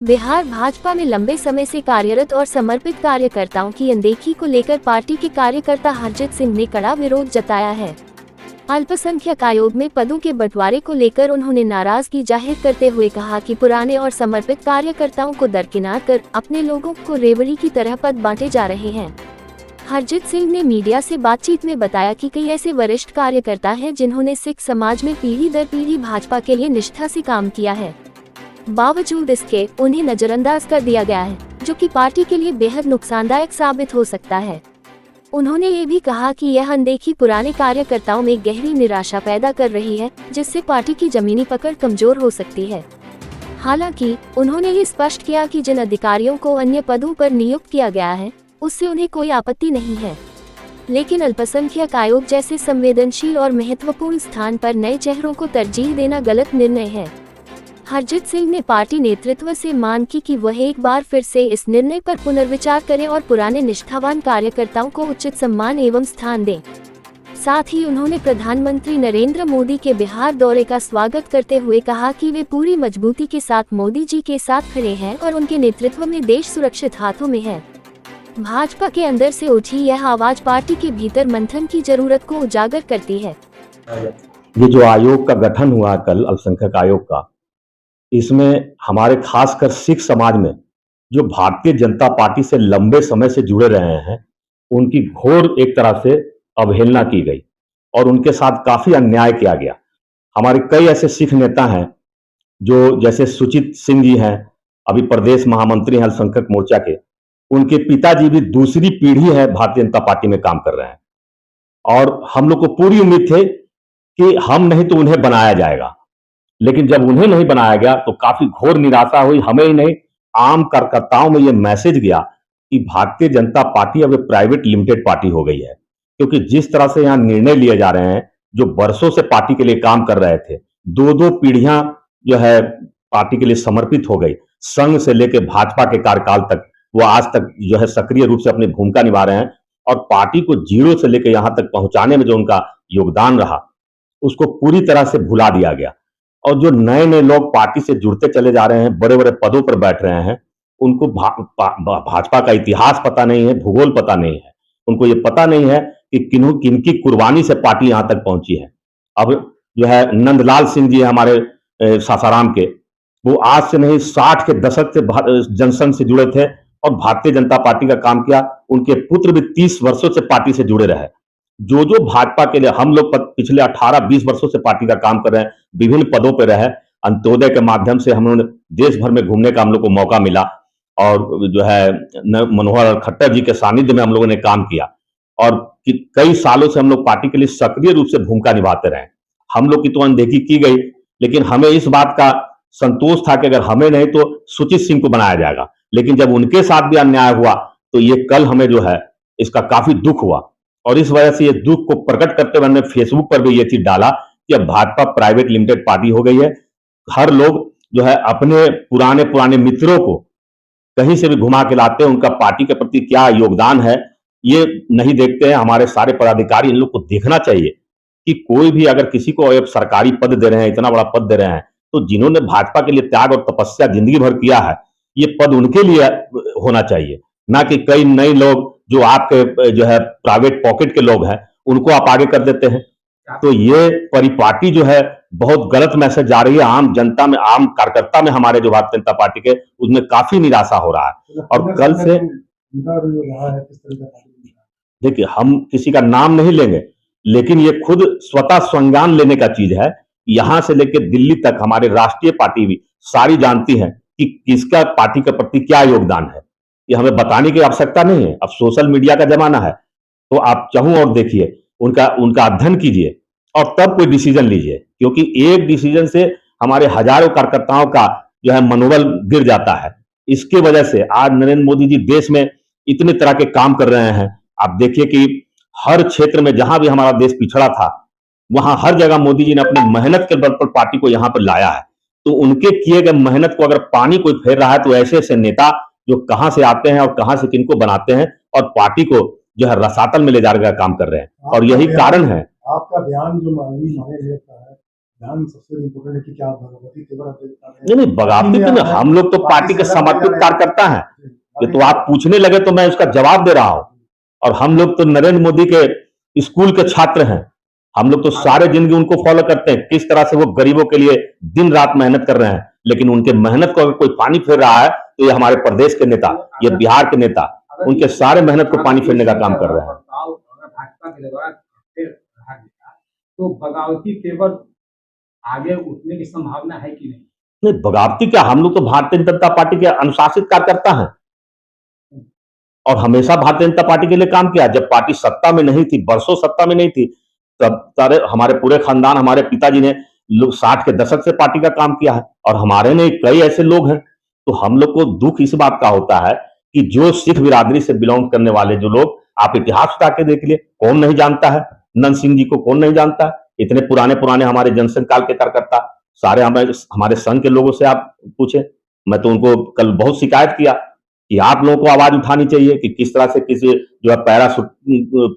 बिहार भाजपा में लंबे समय से कार्यरत और समर्पित कार्यकर्ताओं की अनदेखी को लेकर पार्टी के कार्यकर्ता हरजीत सिंह ने कड़ा विरोध जताया है। अल्पसंख्यक आयोग में पदों के बंटवारे को लेकर उन्होंने नाराजगी जाहिर करते हुए कहा कि पुराने और समर्पित कार्यकर्ताओं को दरकिनार कर अपने लोगों को रेवड़ी की तरह पद बांटे जा रहे हैं। हरजीत सिंह ने मीडिया से बातचीत में बताया कि कई ऐसे वरिष्ठ कार्यकर्ता हैं जिन्होंने सिख समाज में पीढ़ी दर पीढ़ी भाजपा के लिए निष्ठा से काम किया है। बावजूद इसके उन्हें नजरअंदाज कर दिया गया है, जो कि पार्टी के लिए बेहद नुकसानदायक साबित हो सकता है। उन्होंने ये भी कहा कि यह अनदेखी पुराने कार्यकर्ताओं में गहरी निराशा पैदा कर रही है, जिससे पार्टी की जमीनी पकड़ कमजोर हो सकती है। हालांकि उन्होंने ये स्पष्ट किया कि जिन अधिकारियों को अन्य पदों पर नियुक्त किया गया है, उससे उन्हें कोई आपत्ति नहीं है, लेकिन अल्पसंख्यक आयोग जैसे संवेदनशील और महत्वपूर्ण स्थान पर नए चेहरों को तरजीह देना गलत निर्णय है। हरजीत सिंह ने पार्टी नेतृत्व से मांग की कि वह एक बार फिर से इस निर्णय पर पुनर्विचार करें और पुराने निष्ठावान कार्यकर्ताओं को उचित सम्मान एवं स्थान दें। साथ ही उन्होंने प्रधानमंत्री नरेंद्र मोदी के बिहार दौरे का स्वागत करते हुए कहा कि वे पूरी मजबूती के साथ मोदी जी के साथ खड़े हैं और उनके नेतृत्व में देश सुरक्षित हाथों में है। भाजपा के अंदर से उठी यह आवाज पार्टी के भीतर मंथन की जरूरत को उजागर करती है। ये जो आयोग का गठन हुआ कल, अल्पसंख्यक आयोग का, इसमें हमारे खासकर सिख समाज में जो भारतीय जनता पार्टी से लंबे समय से जुड़े रहे हैं, उनकी घोर एक तरह से अवहेलना की गई और उनके साथ काफी अन्याय किया गया। हमारे कई ऐसे सिख नेता हैं जो, जैसे सुचित सिंह जी हैं, अभी प्रदेश महामंत्री हैं अल्पसंख्यक मोर्चा के, उनके पिताजी भी दूसरी पीढ़ी है भारतीय जनता पार्टी में काम कर रहे हैं और हम लोग को पूरी उम्मीद थी कि हम नहीं तो उन्हें बनाया जाएगा, लेकिन जब उन्हें नहीं बनाया गया तो काफी घोर निराशा हुई। हमें ही नहीं, आम कार्यकर्ताओं में यह मैसेज गया कि भारतीय जनता पार्टी अब एक प्राइवेट लिमिटेड पार्टी हो गई है, क्योंकि जिस तरह से यहां निर्णय लिए जा रहे हैं, जो वर्षों से पार्टी के लिए काम कर रहे थे, दो पीढ़ियां जो है पार्टी के लिए समर्पित हो गई, संघ से लेकर भाजपा के कार्यकाल तक वो आज तक जो है सक्रिय रूप से अपनी भूमिका निभा रहे हैं और पार्टी को जीरो से लेकर यहां तक पहुंचाने में जो उनका योगदान रहा, उसको पूरी तरह से भुला दिया गया। और जो नए नए लोग पार्टी से जुड़ते चले जा रहे हैं, बड़े बड़े पदों पर बैठ रहे हैं, उनको भाजपा का इतिहास पता नहीं है, भूगोल पता नहीं है, उनको ये पता नहीं है कि किनकी कुर्बानी से पार्टी यहां तक पहुंची है। अब जो है नंदलाल सिंह जी हमारे सासाराम के, वो आज से नहीं 60 के दशक से जनसंघ से जुड़े थे और भारतीय जनता पार्टी का काम किया। उनके पुत्र भी 30 वर्षों से पार्टी से जुड़े रहे। जो भाजपा के लिए हम लोग पिछले 18-20 वर्षों से पार्टी का काम कर रहे हैं, विभिन्न पदों पर रहे, अंत्योदय के माध्यम से हम लोग देश भर में घूमने का हम लोग को मौका मिला और जो है मनोहर खट्टर जी के सानिध्य में हम लोगों ने काम किया और कई सालों से हम लोग पार्टी के लिए सक्रिय रूप से भूमिका निभाते रहे। हम लोग की तो अनदेखी की गई, लेकिन हमें इस बात का संतोष था कि अगर हमें नहीं तो सुचित सिंह को बनाया जाएगा, लेकिन जब उनके साथ भी अन्याय हुआ तो ये कल हमें जो है इसका काफी दुख हुआ और इस वजह से ये दुख को प्रकट करते हुए हमने फेसबुक पर भी ये चीज डाला कि अब भाजपा प्राइवेट लिमिटेड पार्टी हो गई है। हर लोग जो है अपने पुराने मित्रों को कहीं से भी घुमा के लाते हैं, उनका पार्टी के प्रति क्या योगदान है ये नहीं देखते हैं। हमारे सारे पदाधिकारी इन लोग को देखना चाहिए कि कोई भी अगर किसी को सरकारी पद दे रहे हैं, इतना बड़ा पद दे रहे हैं, तो जिन्होंने भाजपा के लिए त्याग और तपस्या जिंदगी भर किया है, ये पद उनके लिए होना चाहिए, ना कि कई नए लोग जो आपके जो है प्राइवेट पॉकेट के लोग हैं उनको आप आगे कर देते हैं। तो ये परिपाटी जो है बहुत गलत मैसेज जा रही है आम जनता में, आम कार्यकर्ता में हमारे जो भारतीय जनता पार्टी के, उसमें काफी निराशा हो रहा है। और कल से देखिए, हम किसी का नाम नहीं लेंगे, लेकिन ये खुद स्वतः संज्ञान लेने का चीज है। यहां से लेकर दिल्ली तक हमारे राष्ट्रीय पार्टी भी सारी जानती है कि किसका पार्टी के प्रति क्या योगदान है। ये हमें बताने की आवश्यकता नहीं है। अब सोशल मीडिया का जमाना है, तो आप चाहूं और देखिए, उनका अध्ययन कीजिए और तब कोई डिसीजन लीजिए, क्योंकि एक डिसीजन से हमारे हजारों कार्यकर्ताओं का जो है मनोबल गिर जाता है। इसके वजह से आज नरेंद्र मोदी जी देश में इतने तरह के काम कर रहे हैं। आप देखिए कि हर क्षेत्र में जहां भी हमारा देश पिछड़ा था, वहां हर जगह मोदी जी ने अपनी मेहनत के बल पर पार्टी को यहां पर लाया है। तो उनके किए गए मेहनत को अगर पानी कोई फेर रहा है, तो ऐसे ऐसे नेता जो कहां से आते हैं और कहां से किनको बनाते हैं और पार्टी को जो है रसातल में ले जाने का काम कर रहे हैं, और यही कारण है। आपका ध्यान जो माननीय महालेखा है ध्यान सबसे इम्पोर्टेंट है कि क्या भगवती तेवर नहीं नहीं, बगावती तो नहीं, हम लोग तो पार्टी के समर्पित कार्यकर्ता हैं। ये तो आप पूछने लगे तो मैं उसका जवाब दे रहा हूं। और हम लोग तो नरेंद्र मोदी के स्कूल के छात्र हैं। हम लोग तो सारे जिंदगी उनको फॉलो करते हैं, किस तरह से वो गरीबों के लिए दिन रात मेहनत कर रहे हैं। लेकिन उनके मेहनत को अगर कोई पानी फेर रहा है तो ये हमारे प्रदेश के नेता, ये बिहार के नेता, उनके सारे मेहनत को पानी फेरने का काम कर रहे हैं। भाजपा के द्वारा तो बगावती तेवर आगे उठने की संभावना है कि नहीं? नहीं, बगावती क्या, हम लोग तो भारतीय जनता पार्टी के अनुशासित कार्यकर्ता हैं और हमेशा भारतीय जनता पार्टी के लिए काम किया। जब पार्टी सत्ता में नहीं थी, बरसों सत्ता में नहीं थी, तब सारे हमारे पूरे खानदान, हमारे पिताजी ने 60 के दशक से पार्टी का काम किया है और हमारे ने कई ऐसे लोग हैं। तो हम लोग को दुख इस बात का होता है कि जो सिख बिरादरी से बिलोंग करने वाले जो लोग, आप इतिहास उठा के देख लिए, कौन नहीं जानता है नंद सिंह जी को, कौन नहीं जानता है? इतने पुराने पुराने हमारे जनसंघ काल के कार्यकर्ता सारे हमारे संघ के लोगों से आप पूछे। मैं तो उनको कल बहुत शिकायत किया कि आप लोगों को आवाज उठानी चाहिए कि किस तरह से किसी जो है पैरासूट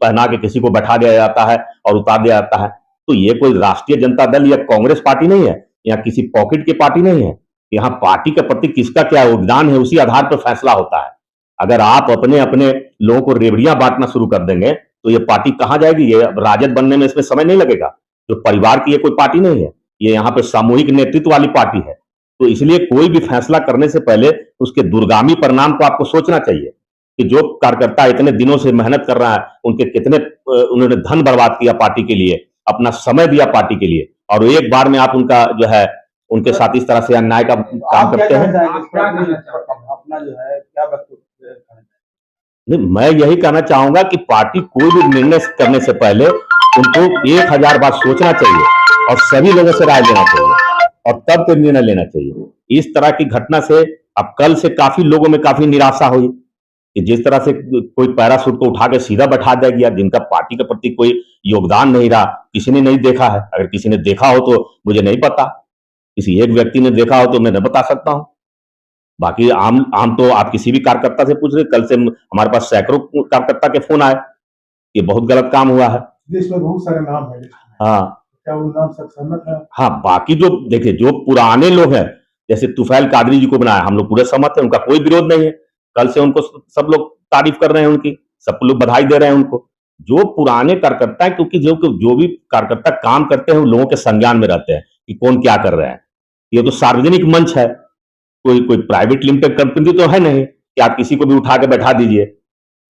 पहना के किसी को बैठा दिया जाता है और उतार दिया जाता है। तो ये कोई राष्ट्रीय जनता दल या कांग्रेस पार्टी नहीं है, या किसी पॉकेट की पार्टी नहीं है। यहाँ पार्टी के प्रति किसका क्या योगदान है उसी आधार पर फैसला होता है। अगर आप अपने अपने लोगों को रेवड़ियां बांटना शुरू कर देंगे तो ये पार्टी कहां जाएगी? ये राजद बनने में इसमें समय नहीं लगेगा। जो परिवार की ये कोई पार्टी नहीं है, ये यहाँ पे सामूहिक नेतृत्व वाली पार्टी है। तो इसलिए कोई भी फैसला करने से पहले उसके दूरगामी परिणाम को आपको सोचना चाहिए कि जो कार्यकर्ता इतने दिनों से मेहनत कर रहा है, उनके कितने उन्होंने धन बर्बाद किया पार्टी के लिए, अपना समय दिया पार्टी के लिए, और एक बार में आप उनका जो है उनके साथ इस तरह से अन्याय का काम करते हैं। अपना जो है क्या नहीं, मैं यही कहना चाहूंगा कि पार्टी कोई भी निर्णय करने से पहले उनको 1000 बार सोचना चाहिए और सभी लोगों से राय लेना चाहिए और तब कोई निर्णय लेना चाहिए। इस तरह की घटना से अब कल से काफी लोगों में काफी निराशा हुई कि जिस तरह से कोई पैरासूट को उठा के सीधा बैठा दिया गया, जिनका पार्टी के प्रति कोई योगदान नहीं रहा, किसी ने नहीं देखा है। अगर किसी ने देखा हो तो मुझे नहीं पता, किसी एक व्यक्ति ने देखा हो तो मैं नहीं बता सकता हूं। बाकी आम तो आप किसी भी कार्यकर्ता से पूछ रहे, कल से हमारे पास सैकड़ों कार्यकर्ता के फोन आए, ये बहुत गलत काम हुआ है। देश में बहुत सारे नाम है। हाँ, क्या वो नाम सब सहमत है? हाँ, बाकी जो देखिए जो पुराने लोग हैं, जैसे तुफैल कादरी जी को बनाया, हम लोग पूरे सहमत हैं, उनका कोई विरोध नहीं है। कल से उनको सब लोग तारीफ कर रहे हैं, उनकी सब लोग बधाई दे रहे हैं उनको। जो पुराने कार्यकर्ता है, क्योंकि जो भी कार्यकर्ता काम करते हैं, लोगों के संज्ञान में रहते हैं कि कौन क्या कर रहे हैं। ये तो सार्वजनिक मंच है, कोई प्राइवेट लिमिटेड कंपनी तो है नहीं कि आप किसी को भी उठा के बैठा दीजिए।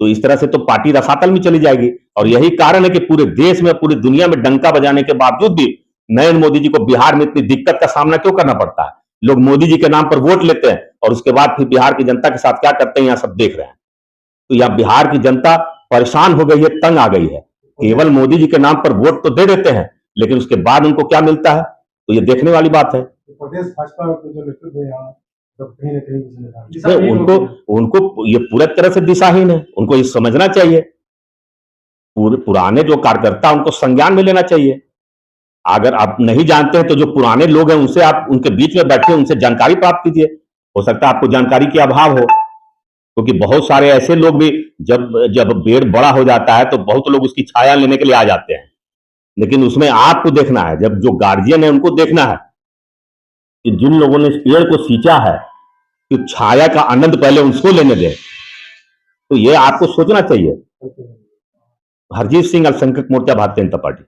तो इस तरह से तो पार्टी रसातल में चली जाएगी। और यही कारण है कि पूरे देश में, पूरी दुनिया में डंका बजाने के बावजूद भी नरेंद्र मोदी जी को बिहार में इतनी दिक्कत का सामना क्यों करना पड़ता है? लोग मोदी जी के नाम पर वोट लेते हैं और उसके बाद फिर बिहार की जनता के साथ क्या करते हैं, यहाँ सब देख रहे हैं। तो यहाँ बिहार की जनता परेशान हो गई है, तंग आ गई है। केवल मोदी जी के नाम पर वोट तो दे देते हैं, लेकिन उसके बाद उनको क्या मिलता है, तो ये देखने वाली बात है। प्रदेश भाजपा के जो नेतृत्व है यहाँ कहीं न कहीं नहीं, उनको ये पूरी तरह से दिशाहीन है, उनको ये समझना चाहिए। पुराने जो कार्यकर्ता उनको संज्ञान में लेना चाहिए। अगर आप नहीं जानते हैं तो जो पुराने लोग हैं उनसे आप उनके बीच में बैठे उनसे जानकारी प्राप्त कीजिए। हो सकता है आपको जानकारी के अभाव हो, क्योंकि बहुत सारे ऐसे लोग भी जब पेड़ बड़ा हो जाता है तो बहुत लोग उसकी छाया लेने के लिए आ जाते हैं। लेकिन उसमें आपको देखना है, जब जो गार्जियन है उनको देखना है कि जिन लोगों ने इस पेड़ को सींचा है कि छाया का आनंद पहले उनको लेने दें। तो ये आपको सोचना चाहिए। हरजीत सिंह, अल्पसंख्यक मोर्चा, भारतीय जनता पार्टी।